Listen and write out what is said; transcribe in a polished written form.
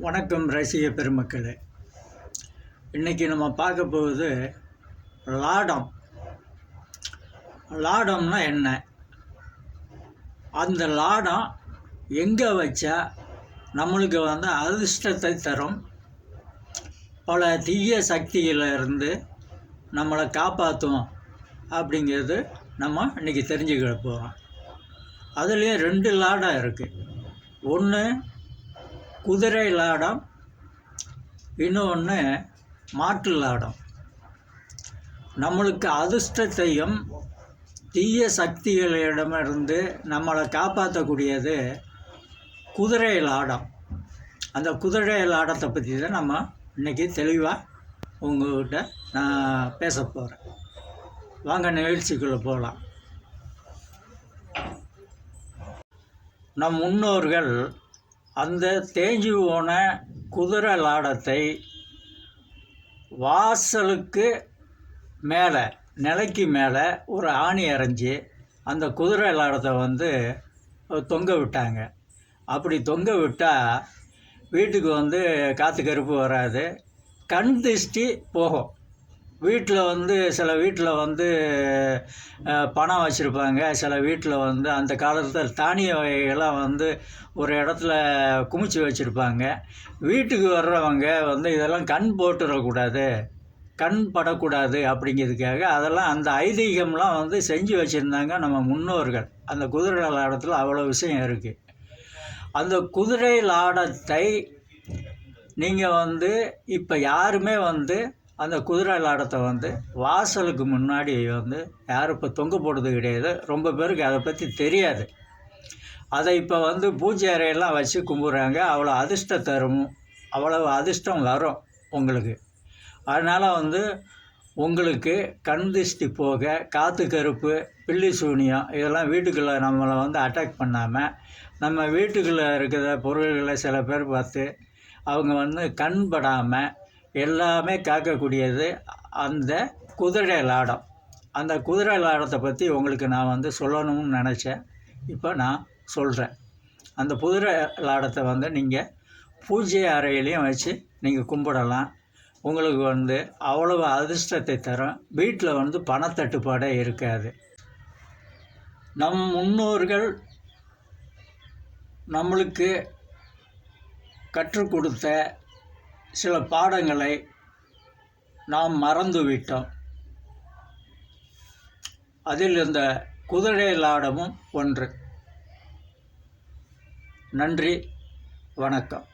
வணக்கம் ரசிக பெருமக்களே. இன்றைக்கி நம்ம பார்க்க போகுது லாடம். லாடம்னா என்ன? அந்த லாடம் எங்கே வச்சா நம்மளுக்கு அதிர்ஷ்டத்தை தரும், பல தீய சக்திகளிலிருந்து நம்மளை காப்பாற்றும் அப்படிங்கிறது நம்ம இன்றைக்கி தெரிஞ்சுக்கிட போகிறோம். அதுலேயே 2 லாடம் இருக்குது. ஒன்று குதிரை லாடம், இன்னொன்று மாட்டு லாடம். நம்மளுக்கு அதிர்ஷ்டத்தையும் தீய சக்திகளிடமிருந்து நம்மளை காப்பாற்றக்கூடியது குதிரை லாடம். அந்த குதிரை லாடத்தை பற்றி தான் நம்ம இன்றைக்கி தெளிவாக உங்கள்கிட்ட நான் பேச போகிறேன். வாங்க நிகழ்ச்சிக்குள்ளே போகலாம். நம் முன்னோர்கள் அந்த தேஞ்சு போன குதிரை லாடத்தை வாசலுக்கு மேலே, நிலைக்கு மேலே ஒரு ஆணி அரைஞ்சி அந்த குதிரை லாடத்தை தொங்க விட்டாங்க. அப்படி தொங்க விட்டால் வீட்டுக்கு காற்று கருப்பு வராது, கண் திருஷ்டி போகும். வீட்டில் சில வீட்டில் பணம் வச்சுருப்பாங்க. சில வீட்டில் அந்த காலத்தில் தானிய வகைகள்லாம் ஒரு இடத்துல குமிச்சு வச்சுருப்பாங்க. வீட்டுக்கு வர்றவங்க இதெல்லாம் கண் போட்டுடக்கூடாது, கண் படக்கூடாது அப்படிங்கிறதுக்காக அதெல்லாம் அந்த ஐதீகம்லாம் செஞ்சு வச்சுருந்தாங்க நம்ம முன்னோர்கள். அந்த குதிரை லாடத்தில் அவ்வளோ விஷயம் இருக்குது. அந்த குதிரை லாடத்தை நீங்கள் இப்போ யாருமே அந்த குதிரை லாடத்தை வாசலுக்கு முன்னாடி யாரும் இப்போ தொங்க போடுறது கிடையாது. ரொம்ப பேருக்கு அதை பற்றி தெரியாது. அதை இப்போ பூஜை அறையெல்லாம் வச்சு கும்பிட்றாங்க. அவ்வளோ அதிர்ஷ்டம் தரும், அவ்வளோ அதிர்ஷ்டம் வரும் உங்களுக்கு. அதனால் உங்களுக்கு கண் திருஷ்டி போக, காற்று கருப்பு, பில்லி சூனியம் இதெல்லாம் வீட்டுக்குள்ளே நம்மளை அட்டாக் பண்ணாமல், நம்ம வீட்டுக்குள்ளே இருக்கிற பொருள்களை சில பேர் பார்த்து அவங்க கண் படாமல் எல்லாமே காக்கக்கூடியது அந்த குதிரை லாடம். அந்த குதிரை லாடத்தை பற்றி உங்களுக்கு நான் சொல்லணும்னு நினச்சேன். இப்போ நான் சொல்கிறேன். அந்த குதிரை லாடத்தை நீங்கள் பூஜை அறையிலையும் வச்சு நீங்கள் கும்பிடலாம். உங்களுக்கு அவ்வளவு அதிர்ஷ்டத்தை தரும். வீட்டில் பணத்தட்டுப்பாடே இருக்காது. நம் முன்னோர்கள் நம்மளுக்கு கற்றுக் கொடுத்த சில பாடங்களை நாம் மறந்துவிட்டோம். அதில் இந்த குதிரை லாடமும் ஒன்று. நன்றி, வணக்கம்.